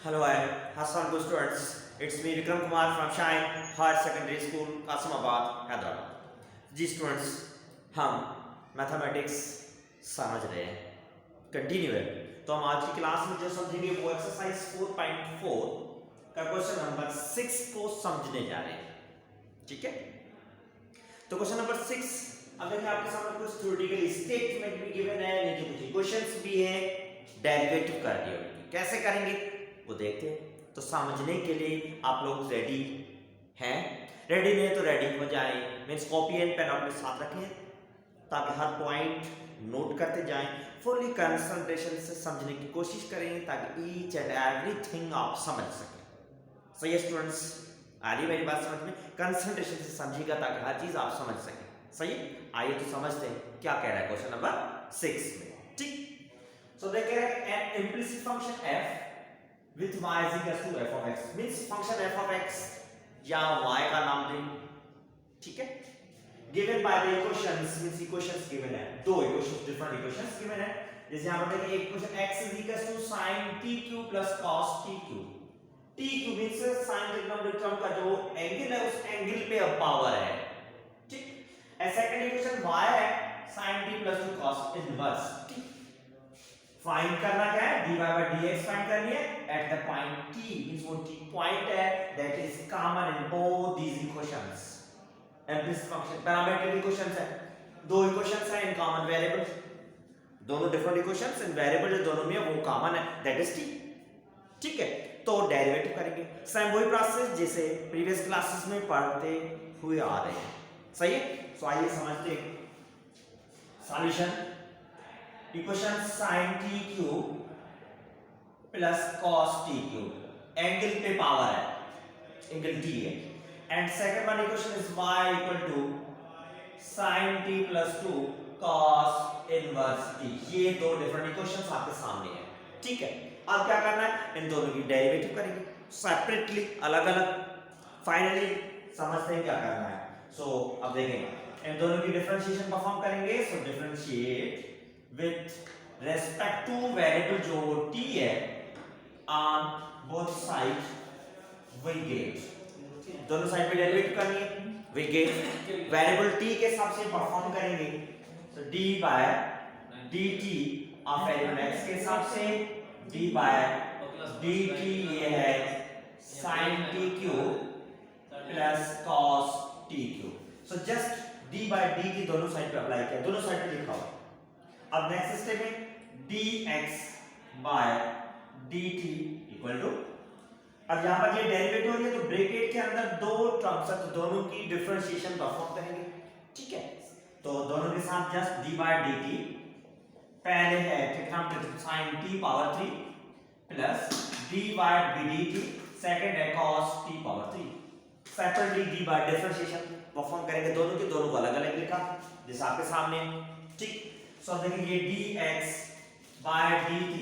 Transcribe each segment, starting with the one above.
Hello, I Hassan good students. It's me Vikram Kumar from Shine Higher Secondary School, Kasimabad, Hyderabad. जी students, हम mathematics समझ रहे हैं, continue है। तो हम आज की क्लास में जो समझेंगे वो एक्सरसाइज 4.4 का क्वेश्चन नंबर 6 को समझने जा रहे हैं। ठीक है, तो क्वेश्चन नंबर 6, अब देखिए आपके सामने कुछ थ्योरेटिकल स्टेटमेंट भी गिवन है, नीचे कुछ इक्वेशंस भी है, डेरिवेटिव कर दिए। कैसे करेंगे वो देखते हैं। तो समझने के लिए आप लोग रेडी हैं? रेडी नहीं तो रेडी हो जाए, मीन्स कॉपी एंड पेन अपने साथ रखें ताकि हर पॉइंट नोट करते जाएं, फुली कंसंट्रेशन से समझने की कोशिश करें ताकि ईच एंड एवरीथिंग आप समझ सकें। सही है स्टूडेंट्स, आ रही मेरी बात समझ में? कंसंट्रेशन से समझिएगा ताकि हर चीज आप समझ सकें। सही है, आइए तो समझते हैं क्या कह रहा है क्वेश्चन नंबर 6 में। ठीक, सो दे कह रहे हैं N implicit function f with y is equal to f of x, means function f of x या y का नाम दें। ठीक है, given by the equations, means equations given है, दो equations, different equations given है। जैसे यहां पर देखिए equation x is equal to sin tq plus cos tq। tq means sin trigonometric term का जो एंगल है उस एंगल पे अब पावर है। ठीक, एंड सेकंड इक्वेशन y है sin t plus 2 cos inverse. ठीक, फाइंड करना क्या है, dy by dx फाइंड करनी है at the point t, means वो t पॉइंट है that is common in both these equations. Implicit function parametric equations है, दो इक्वेशंस है इन कॉमन वेरिएबल, दोनों डिफरेंट इक्वेशंस इन वेरिएबल जो दोनों में है वो कॉमन है दैट इज t। ठीक है, तो डेरिवेटिव करेंगे सेम वही प्रोसेस जैसे प्रीवियस क्लासेस में पढ़ते हुए आ रहे हैं। सही है, सो आइए समझते हैं solution. Equation sin t cube plus cos t cube, angle पे पावर है, एंगल t है, and second one equation is y equal to sin t plus 2 cos inverse t। ये दो डिफरेंट इक्वेशंस आपके सामने है। ठीक है, अब क्या करना है, इन दोनों की डेरिवेटिव करेंगे सेपरेटली, अलग अलग। फाइनली समझते हैं क्या करना है। सो अब देखें, इन दोनों की डिफरेंशिएशन परफॉर्म करेंगे। सो differentiate with respect to variable जो t है on both sides we get, दोनों साइड पे डेरिवेटिव करनी है, we get वेरिएबल t के हिसाब से परफॉर्म करेंगे। तो d by dt of variable x के हिसाब से d by dt ये है sin t cube plus cos t cube. So just d by dt दोनों साइड पे अप्लाई किया, दोनों साइड पे लिखा हुआ। अब नेक्स्ट स्टेप में dx by dt equal to, अब यहां पर ये डेरिवेटिव हो रही है तो ब्रैकेट के अंदर दो टर्म्स है तो दोनों की डिफरेंशिएशन परफॉर्म करेंगे। ठीक है, तो दोनों के साथ जस्ट d by dt, पहले है trigonometric sin t power 3 plus d by dt, second है cos t power 3। Separately d by differentiation perform करेंगे, दोनों के दोनों को अलग-अलग लिखा जैसे आपके सामने। ठीक, सो देखिए ये dx by dt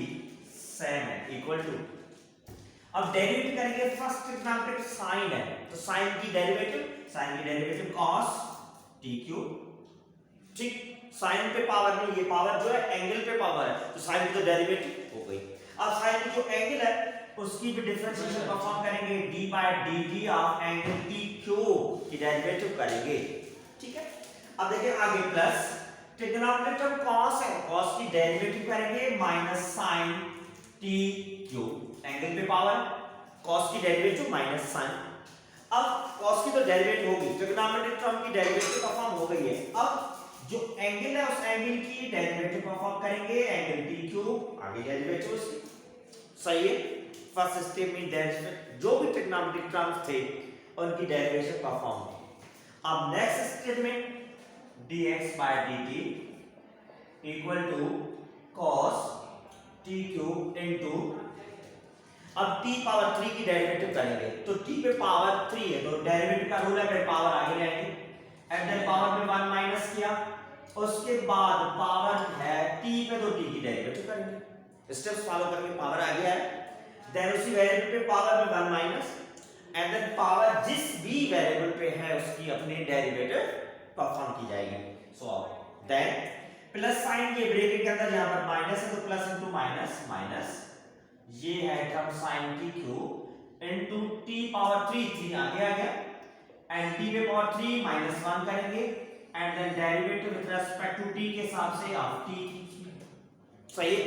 सेम है इक्वल टू, अब डेरिवेटिव करेंगे फर्स्ट ट्रिग्नोमेट्रिक साइन है तो साइन की डेरिवेटिव cos t क्यूब। ठीक, साइन पे पावर नहीं, ये पावर जो है एंगल पे पावर है तो साइन की तो डेरिवेटिव हो गई। अब साइन की जो एंगल है उसकी भी डिफरेंशिएशन परफॉर्म करेंगे, d by dt of angle t cube की डेरिवेटिव करेंगे। ठीक है, अब देखिए आगे प्लस ट्रिग्नोमेट्रिक टर्म cos है, cos की डेरिवेटिव करेंगे minus sin t cube, angle पे पावर cos की डेरिवेटिव माइनस sin। अब cos की तो डेरिवेटिव होगी, ट्रिग्नोमेट्रिक टर्म की डेरिवेटिव परफॉर्म हो गई है। अब जो एंगल है उस एंगल की डेरिवेटिव परफॉर्म करेंगे, एंगल t क्यूब, आगे डेरिवेटिव उसकी। सही है, फर्स्ट स्टेप में जो भी ट्रिग्नोमेट्रिक टर्म्स थे उनकी डेरिवेशन परफॉर्म की। अब नेक्स्ट स्टेप में dx by dt equal to cos t cube into, अब t पावर 3 की डेरिवेटिव करेंगे तो t पे पावर 3 है तो डेरिवेटिव का रूल है फिर पावर आगे जाएंगे, एंड देन पावर में 1 माइनस किया, उसके बाद पावर है t पे तो t की डेरिवेटिव करेंगे। स्टेप्स फॉलो करके पावर आ गया है, देन उसी वेरिएबल पे पावर में 1 माइनस, एंड देन पावर जिस भी वेरिएबल पे है उसकी अपनी डेरिवेटिव परफॉर्म की जाएगी। सो देन प्लस साइन के ब्रैकेट के अंदर यहां पर माइनस है तो प्लस इनटू माइनस माइनस, ये है term sin t cube into t power 3 आगे आ गया एंड t पे पावर 3 माइनस 1 करेंगे and then derivative with respect to t के हिसाब से ऑफ t। सही है,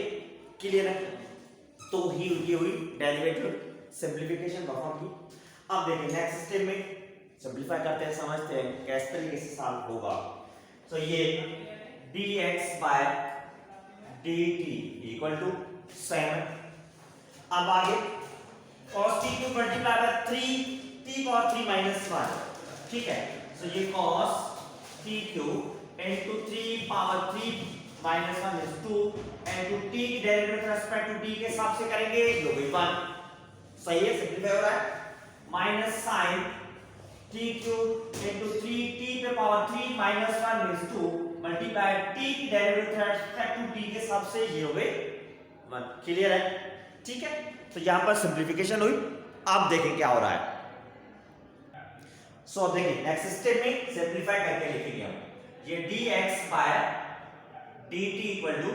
क्लियर है? तो ये हुई डेरिवेटिव सिंपलीफिकेशन परफॉर्म की। अब देखिए नेक्स्ट स्टेप में सिंपलीफाई करते हैं, समझते हैं किस तरीके से सॉल्व होगा। तो ये dx by dt equal to 7। अब आगे cos t cube multiply by 3 t power 3 minus 1, ठीक है? तो ये cos t cube into 3 power 3 minus 1 is 2 into t की derivative with respect to t के हिसाब से करेंगे जो भी 1। सही है, सिंपलीफाई हो रहा है। Minus sin t cube into 3t पे power 3 minus 1 is 2 multiply t की derivative with respect to t के हिसाब से ये हो गए 1। क्लियर है? ठीक है, तो यहां पर सिंपलीफिकेशन हुई। आप देखें क्या हो रहा है। सो देखिए नेक्स्ट स्टेप में सिंपलीफाई करके लिखेंगे हम ये dx by dt equal to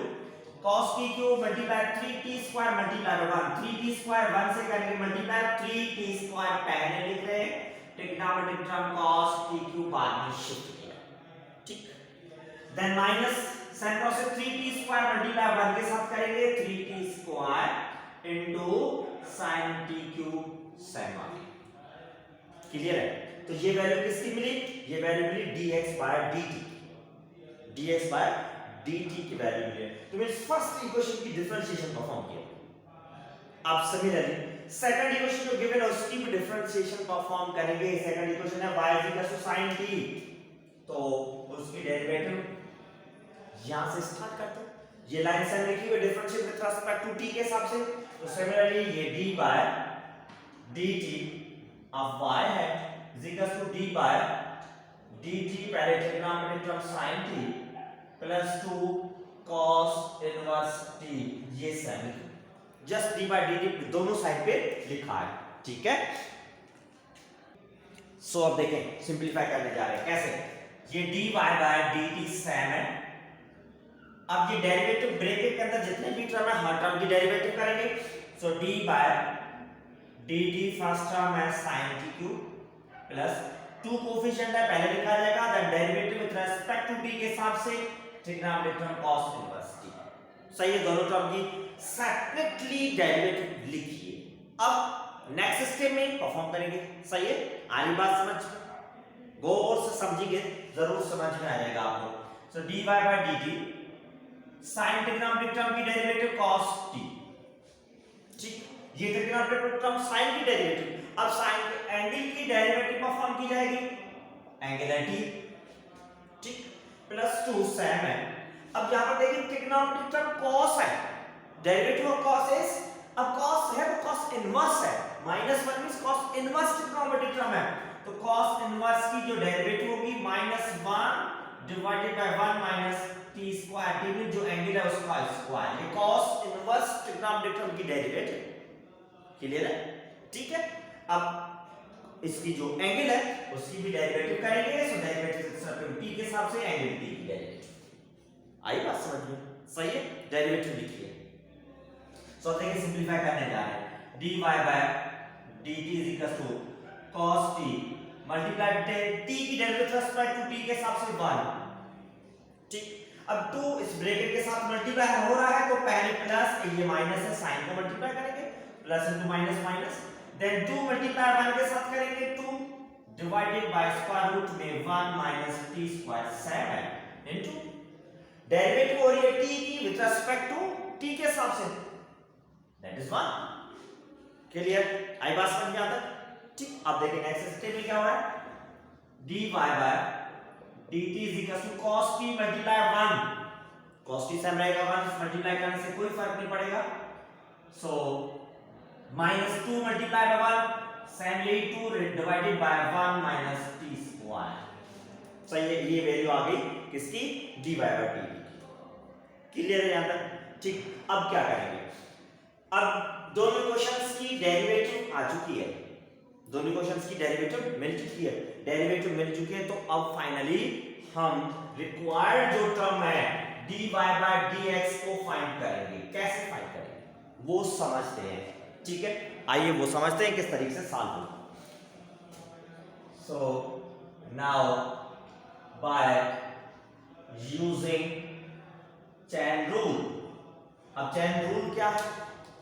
cos t cube multiply 3t square multiply 1 3t square 1 से करेंगे मल्टीप्लाई 3t स्क्वायर पहले लिख रहे हैं, trigonometric term cos t cube बाद में शिफ्ट किया, ठीक? Then minus sin cos 3t square multiply 1 के साथ करेंगे 3t square into sin t क्यूब sin 1। क्लियर है? तो ये वैल्यू किसकी मिली? ये वैल्यू मिली dx by dt, dx by dt की वैल्यू मिली। तो मैंने फर्स्ट इक्वेशन की डिफरेंशिएशन परफॉर्म किया। अब सिमिलरली सेकंड इक्वेशन जो गिवन है उसकी भी डिफरेंशिएशन परफॉर्म करेंगे। सेकंड इक्वेशन है y sin t, तो उसकी डेरिवेटिव यहां से स्टार्ट करते हैं। ये लाइन से लिखी हुई differentiate with respect to t के हिसाब से, तो सिमिलरली ये d by dt of y है is equal to d by dt पहले trigonometric term sin t plus 2 cos inverse t, ये same just d by dt दोनों साइड पे लिखा है, ठीक है? सो अब देखें सिंपलीफाई करने जा रहे हैं कैसे। ये dy बाय dt सेम है। अब ये डेरिवेटिव ब्रैकेट के अंदर जितने भी टर्म है हर टर्म की डेरिवेटिव करेंगे। So d by dt first term है sin t cube plus 2 coefficient है पहले लिखा जाएगा, then derivative with respect to t के हिसाब से trigonometric term cos inverse t। सही है, दोनों टर्म की सेपरेटली डेरिवेटिव लिखिए। अब नेक्स्ट स्टेप में परफॉर्म करेंगे। सही है, आनी बात समझ गौर से समझिए, जरूर समझ में आ जाएगा आपको। So dy by dt sin trigonometric term की डेरिवेटिव cos t, ठीक? ये ट्रिग्नोमेट्रिक टर्म sin की डेरिवेटिव, अब sin के एंगल की डेरिवेटिव परफॉर्म की जाएगी, एंगल है t, ठीक? प्लस 2 सेम है। अब यहां पर देखिए ट्रिग्नोमेट्रिक टर्म cos है, डेरिवेटिव ऑफ cos इज, अब cos है तो cos इनवर्स है, -1 means cos inverse trigonometric term है, तो cos इनवर्स की जो डेरिवेटिव होगी -1 divided bye 1 minus t square, t में जो एंगल है उसका स्क्वायर, ये cos इनवर्स ट्रिग्नोमेट्रिक टर्म की डेरिवेटिव। क्लियर है? ठीक है, अब इसकी जो एंगल है उसकी भी डेरिवेटिव करेंगे। सो डेरिवेटिव t के हिसाब से एंगल t की डेरिवेटिव। आई बात समझ में? सही है, डेरिवेटिव लिखिए। सो देखिए सिंपलीफाई करने जा रहे हैं। dy by dt is equal to cos t multiply t की डेरिवेटिव रिस्पेक्ट टू t के हिसाब से 1, ठीक? अब 2 इस ब्रैकेट के साथ मल्टीप्लाई हो रहा है तो पहले प्लस, ये माइनस है, साइन को मल्टीप्लाई करेंगे, plus into minus minus, then 2 multiply 1 के साथ करेंगे 2 डिवाइडेड बाय स्क्वायर रूट में 1 minus t square 7 into derivative हो रही है t की विद रिस्पेक्ट टू t के हिसाब से, दैट इज 1। क्लियर? आई बात समझ में आता है? ठीक, अब देखिए नेक्स्ट स्टेप में क्या हो रहा है। dy by dt is equal to cos t multiply 1, cos t same रहेगा 1, मल्टीप्लाई करने से कोई फर्क नहीं पड़ेगा। सो -2 मल्टीप्लाई बाय 1 सेम यही 2 divided bye 1 minus t square. सही है, ये वैल्यू आ गई किसकी? dy by dt। क्लियर है यहां तक? ठीक, अब क्या करेंगे। अब दोनों इक्वेशंस की डेरिवेटिव आ चुकी है, दोनों इक्वेशंस की डेरिवेटिव मिल चुकी है, डेरिवेटिव मिल चुकी है, तो अब फाइनली हम रिक्वायर्ड जो टर्म है dy बाय dx को फाइंड करेंगे। कैसे फाइंड करेंगे? वो समझते हैं। ठीक है, आइए वो समझते हैं किस तरीके से सॉल्व हो। So now by using chain rule. अब चैन रूल क्या है?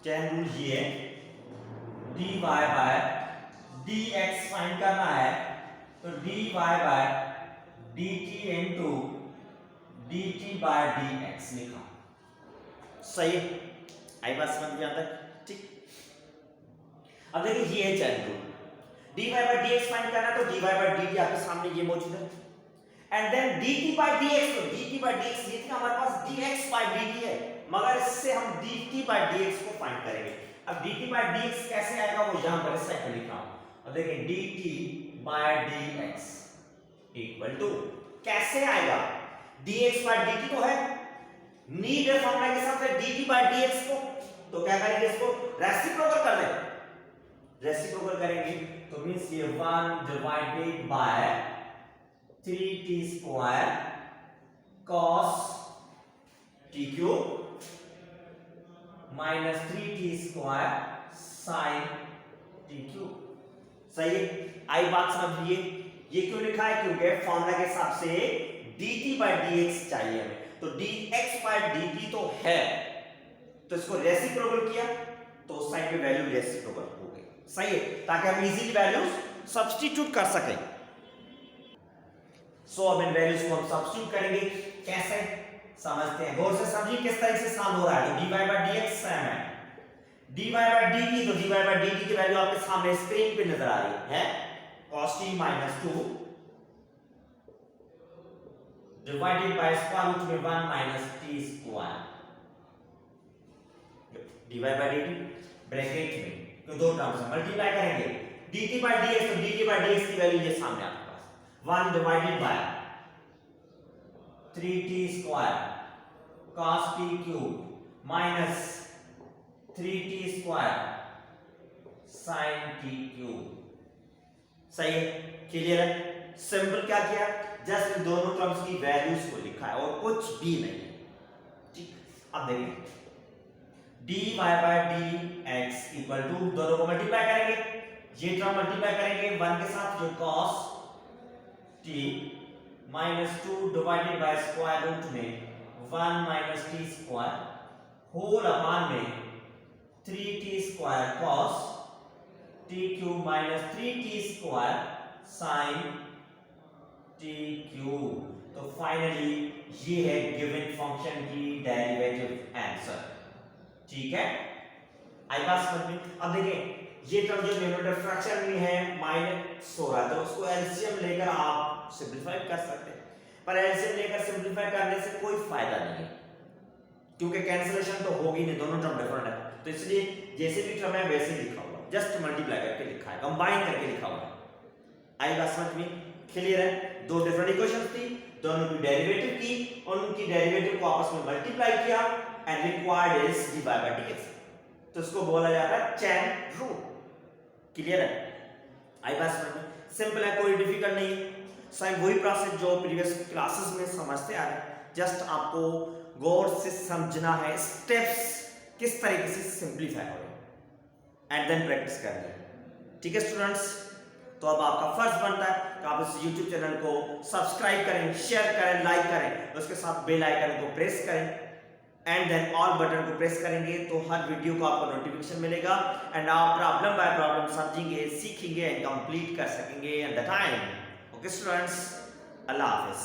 चैन रूल ये है, dy बाय dx फाइंड करना है, तो dy by dt into dt by dx लिखा। सही है, आई बात समझ में आता है? ठीक। अब देखिए ये है chain rule, dy by dx find करना है तो dy बाय dt आपके सामने ये मौजूद है, and then dt by dx, तो dt बाय dx ये थी हमारे पास dx बाय dt है, मगर इससे हम dt बाय dx को फाइंड करेंगे। अब dt बाय dx कैसे आएगा वो यहां पर इस साइड पे लिखा हूं। अब देखिए dt by dx equal to कैसे आएगा, dx बाय dt तो है, नीड है फॉर्मूला के साथ में dt बाय dx को, तो क्या करेंगे इसको रेसिप्रोकल कर दें। रेसिप्रोकल करेंगे तो मींस ये 1 divided by 3t square cos t cube minus 3t square sin t cube. सही है, आई बात समझ लिए। ये क्यों लिखा है? क्योंकि फॉर्मूला के हिसाब से dt बाय dx चाहिए हमें, तो dx बाय dt तो है, तो इसको रेसिप्रोकल किया तो साइड पे वैल्यू रेसिप्रोकल हो गई। सही है, ताकि हम इजीली वैल्यूज सब्स्टिट्यूट कर सकें। सो अब इन वैल्यूज को हम सब्स्टिट्यूट करेंगे, कैसे समझते हैं, गौर से समझिए किस तरह से सॉल्व हो रहा है। तो dy बाय dx सेम है, dy बाय dt, तो dy बाय dt की वैल्यू आपके सामने स्क्रीन पे नजर आ रही है, cos t minus 2 divided by square root में 1 minus t square, dy by dt bracket में तो दो टर्म्स है, मल्टीप्लाई करेंगे dt बाय dx, तो dt बाय dx की वैल्यू ये सामने आपके पास 1 divided by 3t square cos t cube minus 3t square sin t cube. सही है, क्लियर है? सिंपल क्या किया, जस्ट दोनों टर्म्स की वैल्यूज को लिखा है और कुछ भी नहीं है। ठीक, अब देखिए dy by dx equal to, दोनों को मल्टीप्लाई करेंगे, ये टर्म मल्टीप्लाई करेंगे 1 के साथ जो cos t minus 2 divided by square root में 1 minus t square whole upon में 3t square cos t cube minus 3t square sin t cube. तो फाइनली ये है गिवन फंक्शन की डेरिवेटिव आंसर। ठीक है, आई बात समझ में? अब देखिए ये टर्म जो न्यूमरेटर फ्रैक्शन में है माइनस हो रहा है, तो उसको एलसीएम लेकर आप सिंपलीफाई कर सकते हैं, पर एलसीएम लेकर सिंपलीफाई करने से कोई फायदा नहीं है, क्योंकि कैंसिलेशन तो होगी नहीं, दोनों टर्म डिफरेंट है, तो इसलिए जैसे भी टर्म है वैसे ही लिखा हुआ, जस्ट मल्टीप्लाई करके लिखा है, कंबाइन करके लिखा हुआ है। आई बात समझ में? क्लियर है? दो डिफरेंट इक्वेशंस थी, दोनों की डेरिवेटिव की और उनकी डेरिवेटिव को आपस में मल्टीप्लाई किया and required is dy by dx, तो इसको बोला जाता है चैन रूल। क्लियर है? आई बात समझ में? सिंपल है, कोई डिफिकल्ट नहीं है, सेम वही प्रोसेस जो प्रीवियस क्लासेस में समझते आ रहे हैं, जस्ट आपको गौर से समझना है, स्टेप्स किस तरीके से सिंपलीफाई हो रहे हैं एंड देन प्रैक्टिस करनी है। ठीक है स्टूडेंट्स, तो अब आपका फर्ज बनता है कि आप इस YouTube चैनल को सब्सक्राइब करें, शेयर करें, लाइक करें, उसके साथ बेल आइकन को प्रेस करें एंड देन ऑल बटन को प्रेस करेंगे तो हर वीडियो को आपको नोटिफिकेशन मिलेगा एंड आप प्रॉब्लम बाय प्रॉब्लम समझेंगे, सीखेंगे एंड कंप्लीट कर सकेंगे at the time. Okay students, Allah Hafiz.